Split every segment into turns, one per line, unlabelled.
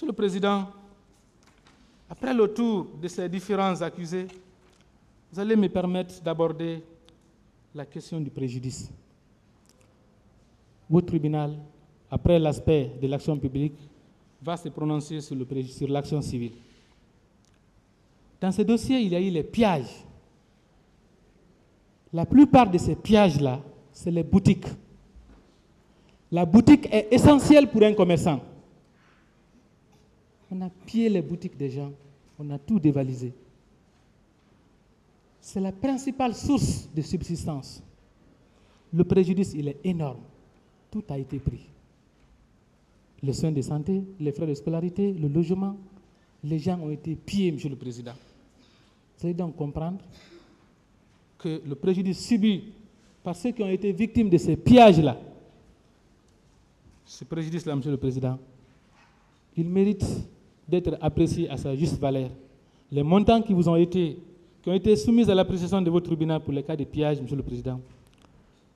Monsieur le Président, après le tour de ces différents accusés, vous allez me permettre d'aborder la question du préjudice. Votre tribunal, après l'aspect de l'action publique, va se prononcer sur l'action civile. Dans ce dossier, il y a eu les pillages. La plupart de ces pillages-là, c'est les boutiques. La boutique est essentielle pour un commerçant. On a pillé les boutiques des gens, on a tout dévalisé. C'est la principale source de subsistance. Le préjudice, il est énorme. Tout a été pris. Les soins de santé, les frais de scolarité, le logement, les gens ont été pillés, Monsieur le Président. Vous allez donc comprendre que le préjudice subi par ceux qui ont été victimes de ces pillages-là, ce préjudice-là, Monsieur le Président, il mérite d'être apprécié à sa juste valeur. Les montants qui ont été soumis à l'appréciation de votre tribunal pour les cas de pillage, Monsieur le Président,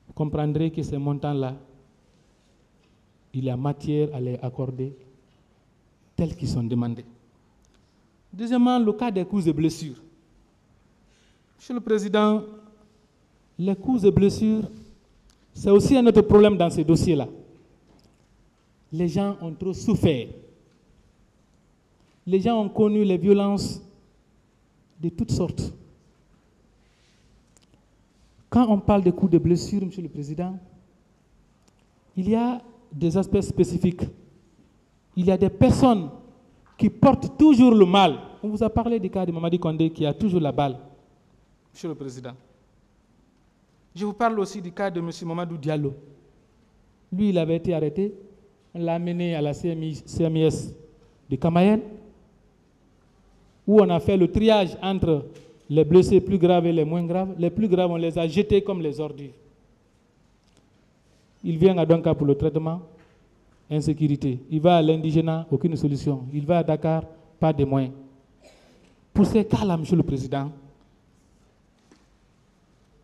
vous comprendrez que ces montants-là, il y a matière à les accorder tels qu'ils sont demandés. Deuxièmement, le cas des coups et blessures. Monsieur le Président, les coups et blessures, c'est aussi un autre problème dans ces dossiers-là. Les gens ont trop souffert. Les gens ont connu les violences de toutes sortes. Quand on parle de coups de blessure, Monsieur le Président, il y a des aspects spécifiques. Il y a des personnes qui portent toujours le mal. On vous a parlé du cas de Mamadi Condé qui a toujours la balle, Monsieur le Président. Je vous parle aussi du cas de M. Mamadou Diallo. Lui, il avait été arrêté. On l'a amené à la CMIS de Camayen, où on a fait le triage entre les blessés plus graves et les moins graves. Les plus graves, on les a jetés comme les ordures. Il vient à Donka pour le traitement, insécurité. Il va à l'Indigénat, aucune solution. Il va à Dakar, pas de moyens. Pour ces cas-là, Monsieur le Président,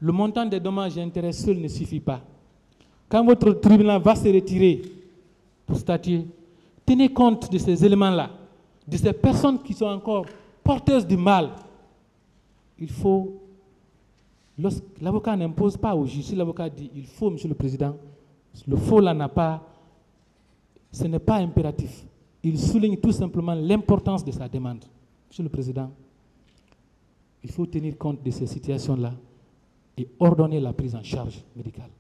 le montant des dommages et intérêts seul ne suffit pas. Quand votre tribunal va se retirer pour statuer, tenez compte de ces éléments-là, de ces personnes qui sont encore porteuses du mal. Il faut, l'avocat n'impose pas au juge. Si l'avocat dit il faut, Monsieur le Président, le faux là ce n'est pas impératif. Il souligne tout simplement l'importance de sa demande. Monsieur le Président, il faut tenir compte de ces situations-là et ordonner la prise en charge médicale.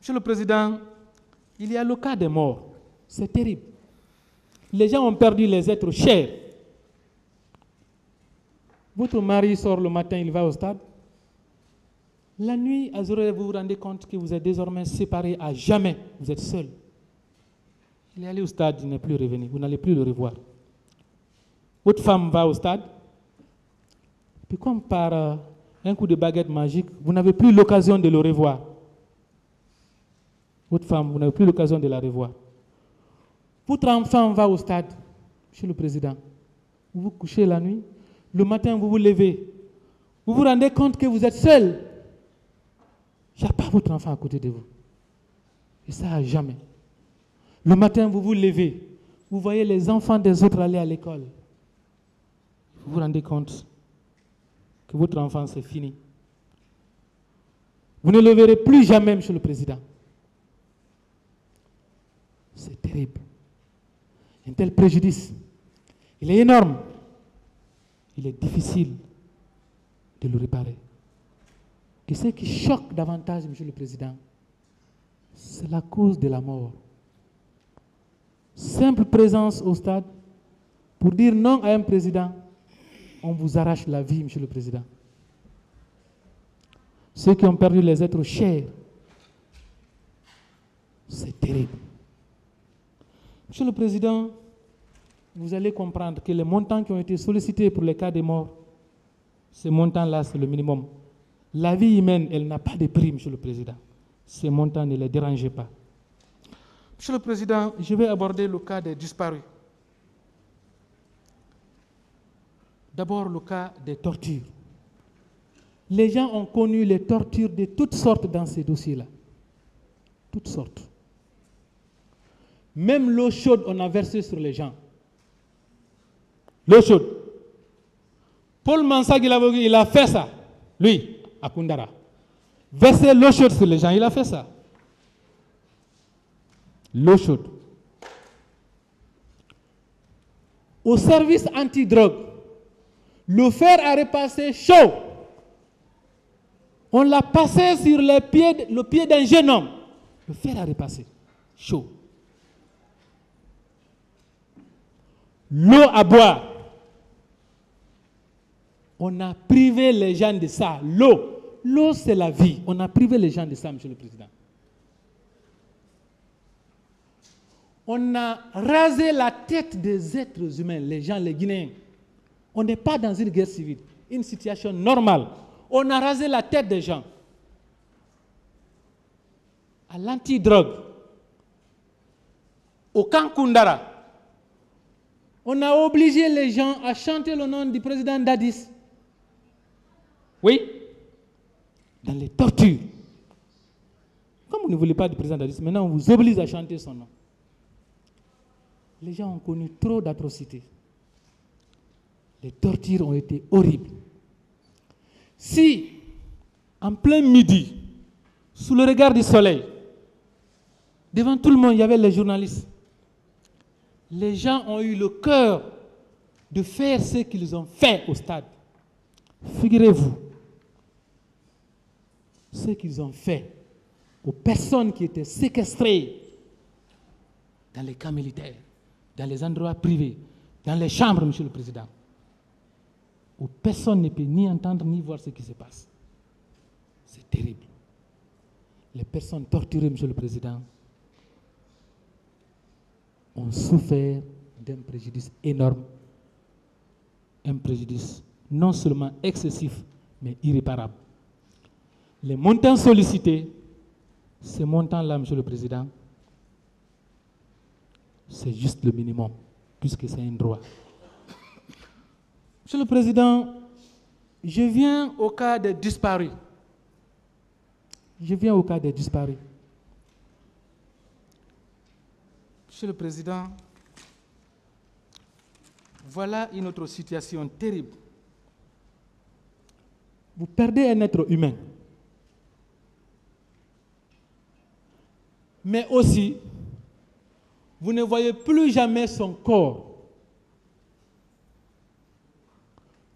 Monsieur le Président, il y a le cas des morts. C'est terrible. Les gens ont perdu les êtres chers. Votre mari sort le matin, il va au stade. La nuit, à Zoré, vous vous rendez compte que vous êtes désormais séparés à jamais. Vous êtes seul. Il est allé au stade, il n'est plus revenu. Vous n'allez plus le revoir. Votre femme va au stade. Puis comme par un coup de baguette magique, vous n'avez plus l'occasion de le revoir. Votre femme, vous n'avez plus l'occasion de la revoir. Votre enfant va au stade, Monsieur le Président. Vous vous couchez la nuit. Le matin, vous vous levez. Vous vous rendez compte que vous êtes seul. Il n'y a pas votre enfant à côté de vous. Et ça, à jamais. Le matin, vous vous levez. Vous voyez les enfants des autres aller à l'école. Vous vous rendez compte que votre enfant, c'est fini. Vous ne le verrez plus jamais, Monsieur le Président. C'est terrible. Un tel préjudice, il est énorme. Il est difficile de le réparer. Et ce qui choque davantage, Monsieur le Président, c'est la cause de la mort. Simple présence au stade pour dire non à un président, on vous arrache la vie, Monsieur le Président. Ceux qui ont perdu les êtres chers, c'est terrible. Monsieur le Président, vous allez comprendre que les montants qui ont été sollicités pour les cas de mort, ces montants-là, c'est le minimum. La vie humaine, elle n'a pas de prix, Monsieur le Président. Ces montants, ne les dérangez pas. Monsieur le Président, je vais aborder le cas des disparus. D'abord, le cas des tortures. Les gens ont connu les tortures de toutes sortes dans ces dossiers-là. Toutes sortes. Même l'eau chaude, on a versé sur les gens. L'eau chaude. Paul Mansag, il a fait ça, lui, à Koundara. Verser l'eau chaude sur les gens, il a fait ça. L'eau chaude. Au service anti-drogue, le fer a repassé chaud. On l'a passé sur le pied d'un jeune homme. Le fer a repassé chaud. L'eau à boire. On a privé les gens de ça. L'eau, c'est la vie. On a privé les gens de ça, Monsieur le Président. On a rasé la tête des êtres humains, les gens, les Guinéens. On n'est pas dans une guerre civile, une situation normale. On a rasé la tête des gens. À l'anti-drogue, au camp Koundara, on a obligé les gens à chanter le nom du président Dadis. Oui, dans les tortures. Comme vous ne voulez pas du président Dadis, maintenant on vous oblige à chanter son nom. Les gens ont connu trop d'atrocités. Les tortures ont été horribles. Si, en plein midi, sous le regard du soleil, devant tout le monde, il y avait les journalistes, les gens ont eu le cœur de faire ce qu'ils ont fait au stade. Figurez-vous, ce qu'ils ont fait aux personnes qui étaient séquestrées dans les camps militaires, dans les endroits privés, dans les chambres, Monsieur le Président, où personne ne peut ni entendre ni voir ce qui se passe. C'est terrible. Les personnes torturées, Monsieur le Président, ont souffert d'un préjudice énorme, un préjudice non seulement excessif, mais irréparable. Les montants sollicités, ces montants-là, Monsieur le Président, c'est juste le minimum, puisque c'est un droit. Monsieur le Président, je viens au cas des disparus. Monsieur le Président, voilà une autre situation terrible. Vous perdez un être humain. Mais aussi, vous ne voyez plus jamais son corps.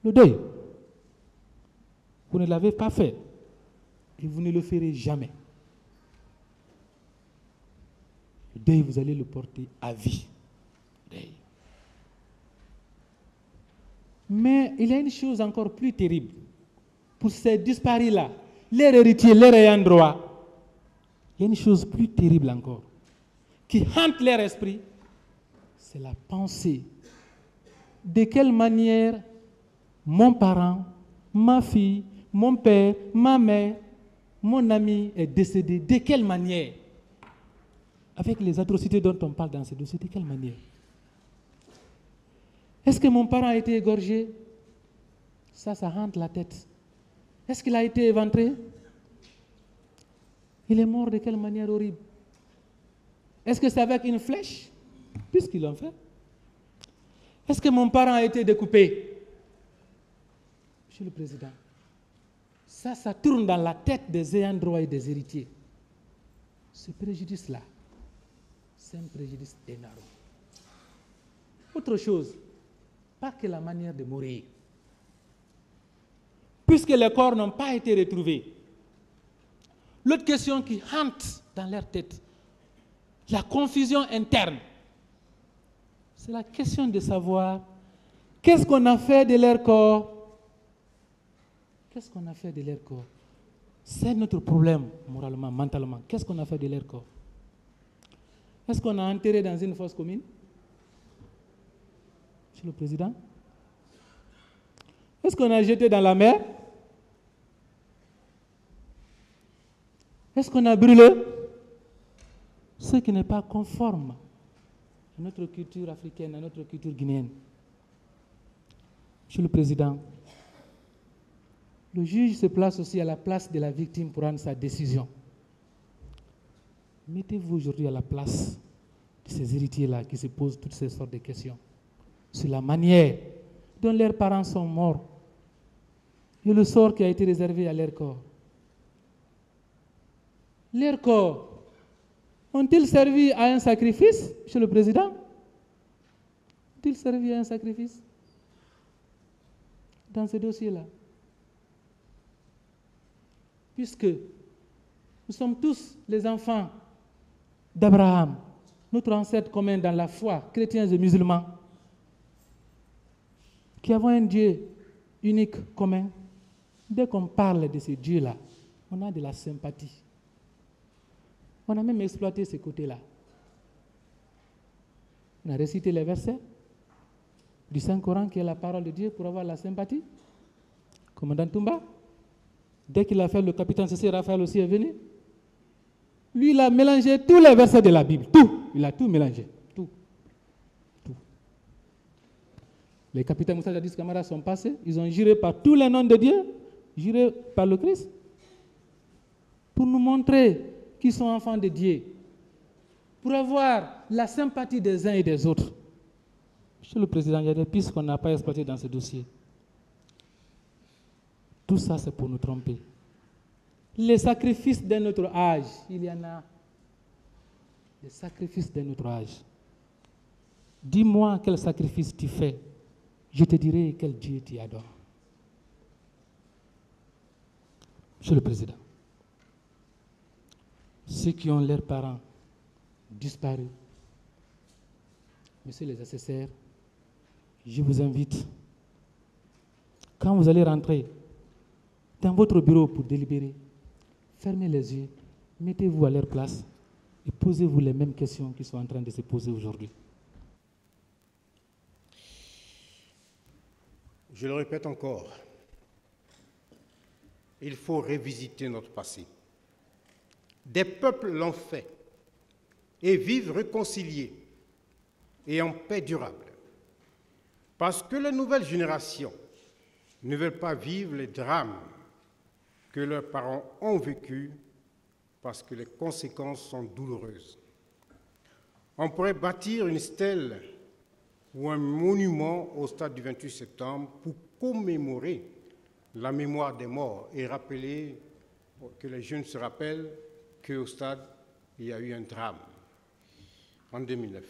Le deuil, vous ne l'avez pas fait et vous ne le ferez jamais. Le deuil, vous allez le porter à vie. Deuil. Mais il y a une chose encore plus terrible. Pour ces disparus-là, leurs héritiers, leurs ayants droit, il y a une chose plus terrible encore qui hante leur esprit, c'est la pensée. De quelle manière mon parent, ma fille, mon père, ma mère, mon ami est décédé, de quelle manière? Avec les atrocités dont on parle dans ces dossiers, de quelle manière? Est-ce que mon parent a été égorgé? Ça hante la tête. Est-ce qu'il a été éventré? Il est mort de quelle manière horrible? Est-ce que c'est avec une flèche? Puisqu'ils l'ont fait. Est-ce que mon parent a été découpé? Monsieur le Président, ça tourne dans la tête des ayants droit et des héritiers. Ce préjudice-là, c'est un préjudice énorme. Autre chose, pas que la manière de mourir. Puisque les corps n'ont pas été retrouvés. L'autre question qui hante dans leur tête, la confusion interne, c'est la question de savoir qu'est-ce qu'on a fait de leur corps. Qu'est-ce qu'on a fait de leur corps? C'est notre problème, moralement, mentalement. Qu'est-ce qu'on a fait de leur corps? Est-ce qu'on a enterré dans une fosse commune? Monsieur le Président? Est-ce qu'on a jeté dans la mer? Est-ce qu'on a brûlé? Ce qui n'est pas conforme à notre culture africaine, à notre culture guinéenne. Monsieur le Président, le juge se place aussi à la place de la victime pour rendre sa décision. Mettez-vous aujourd'hui à la place de ces héritiers-là qui se posent toutes ces sortes de questions sur la manière dont leurs parents sont morts et le sort qui a été réservé à leur corps. Leurs corps ont-ils servi à un sacrifice, Monsieur le Président? Ont-ils servi à un sacrifice dans ce dossier-là? Puisque nous sommes tous les enfants d'Abraham, notre ancêtre commun dans la foi, chrétiens et musulmans, qui avons un Dieu unique commun. Dès qu'on parle de ce Dieu-là, on a de la sympathie. On a même exploité ce côté-là. On a récité les versets du Saint-Coran qui est la parole de Dieu pour avoir la sympathie. Commandant Toumba, dès qu'il a fait le capitaine C.C. Raphaël aussi est venu. Lui, il a mélangé tous les versets de la Bible. Tout. Il a tout mélangé. Tout. Les capitaines Moussa Jadis Camara sont passés. Ils ont juré par tous les noms de Dieu, juré par le Christ, pour nous montrer qu'ils sont enfants de Dieu, pour avoir la sympathie des uns et des autres. Monsieur le Président, il y a des pistes qu'on n'a pas exploitées dans ce dossier. Tout ça, c'est pour nous tromper. Les sacrifices de notre âge, il y en a. Les sacrifices de notre âge. Dis-moi quel sacrifice tu fais, je te dirai quel Dieu tu adores. Monsieur le Président, ceux qui ont leurs parents disparus, messieurs les assesseurs, je vous invite, quand vous allez rentrer dans votre bureau pour délibérer, fermez les yeux, mettez-vous à leur place et posez-vous les mêmes questions qui sont en train de se poser aujourd'hui.
Je le répète encore, il faut revisiter notre passé. Des peuples l'ont fait et vivent réconciliés et en paix durable. Parce que les nouvelles générations ne veulent pas vivre les drames que leurs parents ont vécus parce que les conséquences sont douloureuses. On pourrait bâtir une stèle ou un monument au stade du 28 septembre pour commémorer la mémoire des morts et rappeler que les jeunes se rappellent qu'au stade, il y a eu un drame en 2009.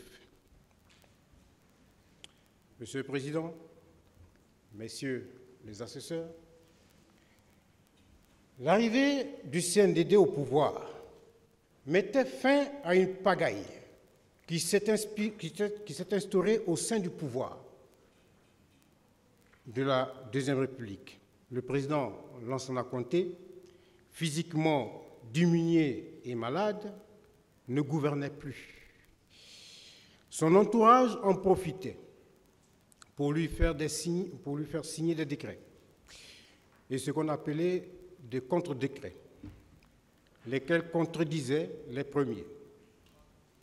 Monsieur le Président, Messieurs les assesseurs, l'arrivée du CNDD au pouvoir mettait fin à une pagaille qui s'est instaurée au sein du pouvoir de la Deuxième République. Le président Lansana Conté, physiquement diminué et malade, ne gouvernait plus. Son entourage en profitait pour lui faire signer des décrets et ce qu'on appelait des contre-décrets, lesquels contredisaient les premiers.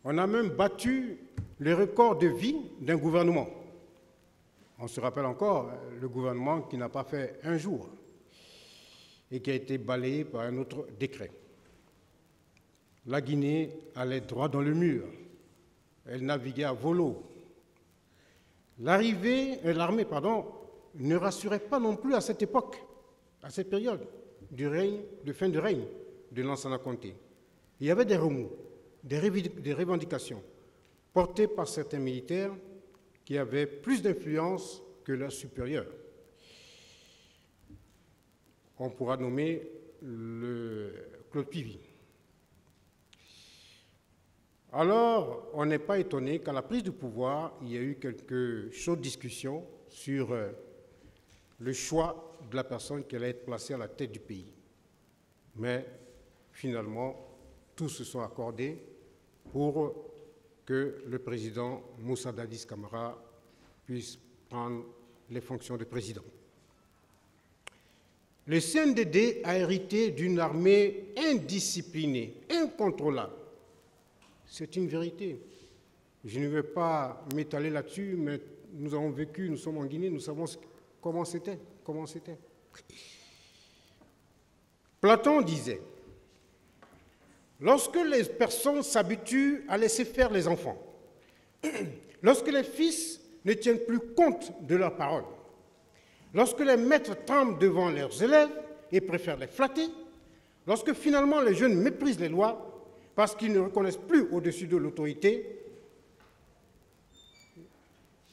On a même battu le record de vie d'un gouvernement. On se rappelle encore le gouvernement qui n'a pas fait un jour et qui a été balayé par un autre décret. La Guinée allait droit dans le mur. Elle naviguait à volo. L'armée, ne rassurait pas non plus à cette époque, à cette période de fin de règne de Lansana Conté. Il y avait des remous, des revendications portées par certains militaires qui avaient plus d'influence que leurs supérieurs. On pourra nommer le Claude Pivy. Alors, on n'est pas étonné qu'à la prise du pouvoir, il y a eu quelques chaudes discussions sur le choix de la personne qui allait être placée à la tête du pays. Mais finalement, tous se sont accordés pour que le président Moussa Dadis Camara puisse prendre les fonctions de président. Le CNDD a hérité d'une armée indisciplinée, incontrôlable. C'est une vérité. Je ne vais pas m'étaler là-dessus, mais nous avons vécu, nous sommes en Guinée, nous savons comment c'était. Platon disait, lorsque les personnes s'habituent à laisser faire les enfants, lorsque les fils ne tiennent plus compte de leurs paroles, lorsque les maîtres tremblent devant leurs élèves et préfèrent les flatter, lorsque finalement les jeunes méprisent les lois parce qu'ils ne reconnaissent plus au-dessus de l'autorité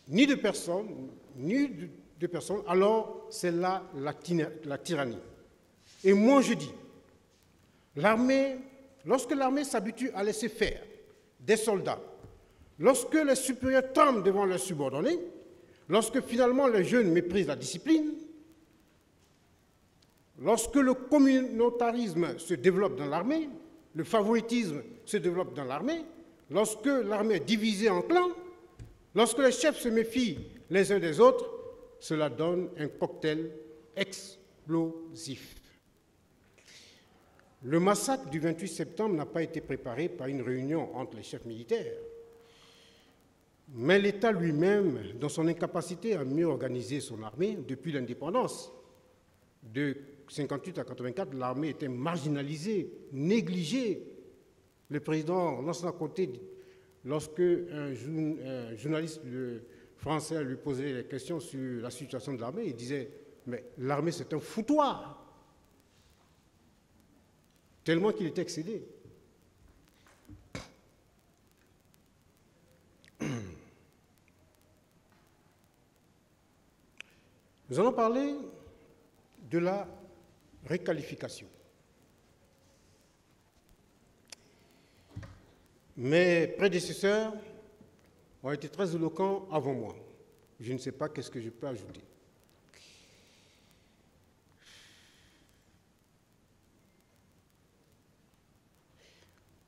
ni de personne, alors c'est là la tyrannie. Et moi je dis, lorsque l'armée s'habitue à laisser faire des soldats, lorsque les supérieurs tremblent devant leurs subordonnés, lorsque finalement les jeunes méprisent la discipline, lorsque le communautarisme se développe dans l'armée, le favoritisme se développe dans l'armée, lorsque l'armée est divisée en clans, lorsque les chefs se méfient les uns des autres, cela donne un cocktail explosif. Le massacre du 28 septembre n'a pas été préparé par une réunion entre les chefs militaires, mais l'État lui-même, dans son incapacité à mieux organiser son armée depuis l'indépendance, de 1958 à 1984, l'armée était marginalisée, négligée. Le président Lansana Conté, lorsque un journaliste français lui posait des questions sur la situation de l'armée, il disait « mais l'armée c'est un foutoir », tellement qu'il était excédé. Nous allons parler de la réqualification. Mes prédécesseurs ont été très éloquents avant moi. Je ne sais pas qu'est-ce que je peux ajouter.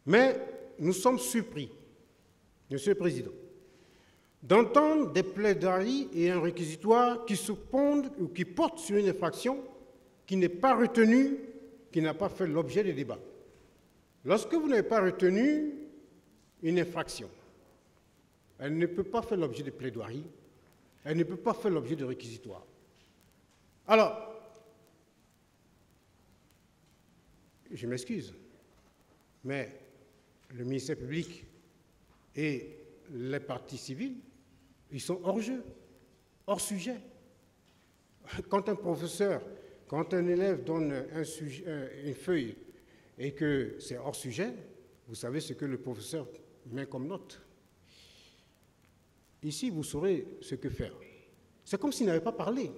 Mais nous sommes surpris, Monsieur le Président, d'entendre des plaidoiries et un réquisitoire qui se pondent ou qui portent sur une infraction qui n'est pas retenue, qui n'a pas fait l'objet de débats. Lorsque vous n'avez pas retenu une infraction, elle ne peut pas faire l'objet de plaidoiries, elle ne peut pas faire l'objet de réquisitoire. Alors, je m'excuse, mais le ministère public et les partis civils, ils sont hors jeu, hors sujet. Quand un professeur, quand un élève donne une feuille et que c'est hors sujet, vous savez ce que le professeur met comme note. Ici, vous saurez ce que faire. C'est comme s'il n'avait pas parlé.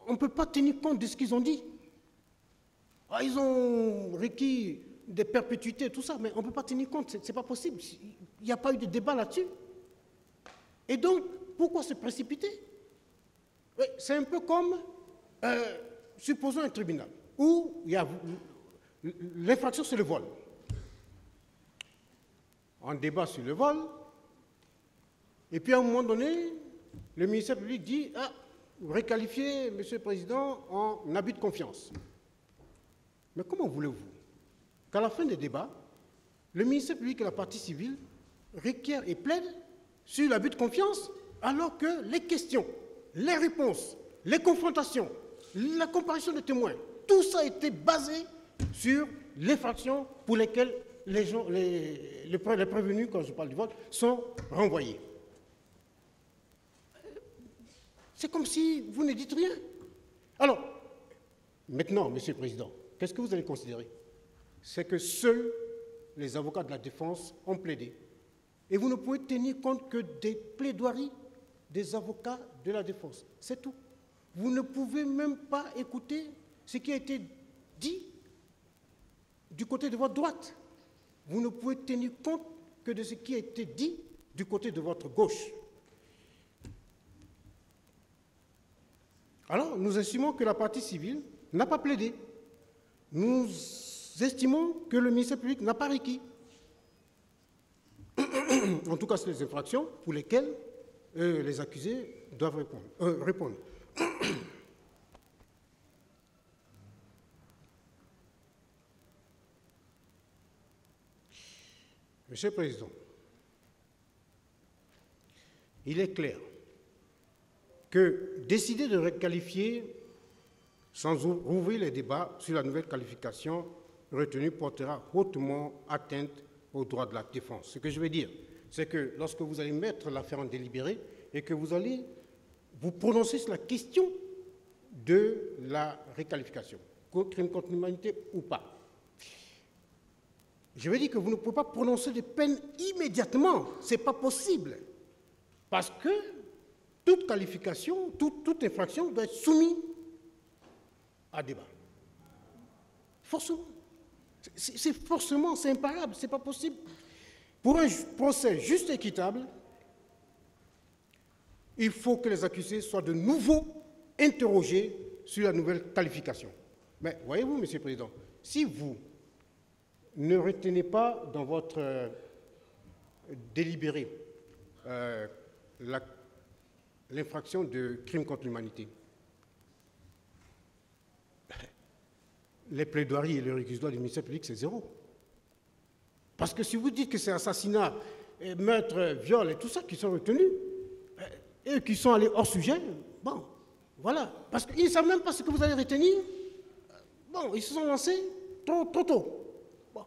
On ne peut pas tenir compte de ce qu'ils ont dit. Ah, ils ont requis des perpétuités, tout ça, mais on ne peut pas tenir compte, ce n'est pas possible. Il n'y a pas eu de débat là-dessus. Et donc, pourquoi se précipiter? C'est un peu comme, supposons un tribunal, où il y a l'infraction sur le vol. On débat sur le vol, et puis à un moment donné, le ministère public dit, ah, vous requalifiez, Monsieur le Président, en abus de confiance. Mais comment voulez-vous qu'à la fin des débats, le ministère public et la partie civile requièrent et plaident sur l'abus de confiance, alors que les questions, les réponses, les confrontations, la comparaison de témoins, tout ça a été basé sur l'infraction pour lesquelles les prévenus, quand je parle du vote, sont renvoyés. C'est comme si vous ne dites rien. Alors, maintenant, Monsieur le Président, qu'est-ce que vous allez considérer? C'est que seuls les avocats de la défense ont plaidé. Et vous ne pouvez tenir compte que des plaidoiries des avocats de la défense. C'est tout. Vous ne pouvez même pas écouter ce qui a été dit du côté de votre droite. Vous ne pouvez tenir compte que de ce qui a été dit du côté de votre gauche. Alors, nous estimons que la partie civile n'a pas plaidé. Nous estimons que le ministère public n'a pas requis. En tout cas, c'est les infractions pour lesquelles les accusés doivent répondre. Monsieur le Président, il est clair que décider de requalifier sans ouvrir les débats sur la nouvelle qualification retenue portera hautement atteinte aux droits de la défense. Ce que je veux dire, c'est que lorsque vous allez mettre l'affaire en délibéré et que vous allez vous prononcez sur la question de la réqualification, crime contre l'humanité ou pas. Je veux dire que vous ne pouvez pas prononcer de peine immédiatement, ce n'est pas possible, parce que toute qualification, toute infraction doit être soumise à débat. Forcément. C'est forcément, c'est imparable, ce n'est pas possible. Pour un procès juste et équitable, il faut que les accusés soient de nouveau interrogés sur la nouvelle qualification. Mais voyez-vous, Monsieur le Président, si vous ne retenez pas dans votre délibéré l'infraction de crime contre l'humanité, les plaidoiries et le réquisitoire du ministère public, c'est zéro. Parce que si vous dites que c'est assassinat, meurtre, viol et tout ça qui sont retenus, et qui sont allés hors sujet, bon, voilà. Parce qu'ils ne savent même pas ce que vous allez retenir. Bon, ils se sont lancés trop tôt. Bon,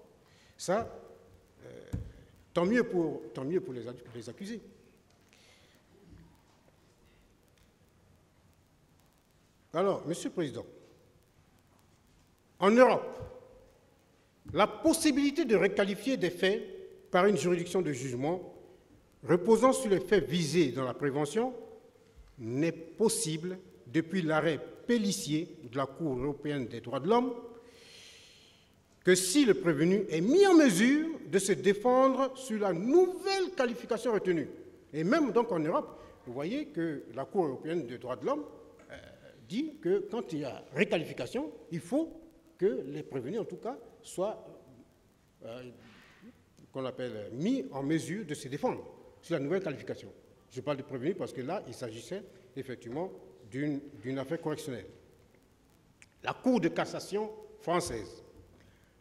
ça, tant mieux pour les accusés. Alors, Monsieur le Président, en Europe, la possibilité de requalifier des faits par une juridiction de jugement reposant sur les faits visés dans la prévention n'est possible depuis l'arrêt Pélissier de la Cour européenne des droits de l'homme que si le prévenu est mis en mesure de se défendre sur la nouvelle qualification retenue. Et même donc en Europe, vous voyez que la Cour européenne des droits de l'homme dit que quand il y a réqualification, il faut que les prévenus, en tout cas, soient qu'on appelle mis en mesure de se défendre sur la nouvelle qualification. Je parle de prévenus parce que là, il s'agissait effectivement d'une affaire correctionnelle. La Cour de cassation française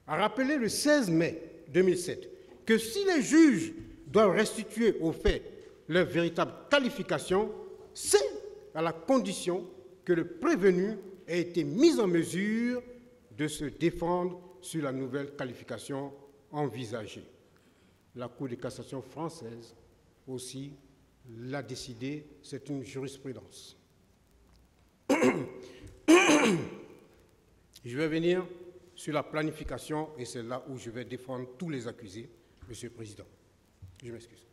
a rappelé le 16 mai 2007 que si les juges doivent restituer aux faits leur véritable qualification, c'est à la condition que le prévenu ait été mis en mesure de se défendre sur la nouvelle qualification envisagée. La Cour de cassation française aussi l'a décidé, c'est une jurisprudence. Je vais venir sur la planification et c'est là où je vais défendre tous les accusés, Monsieur le Président. Je m'excuse.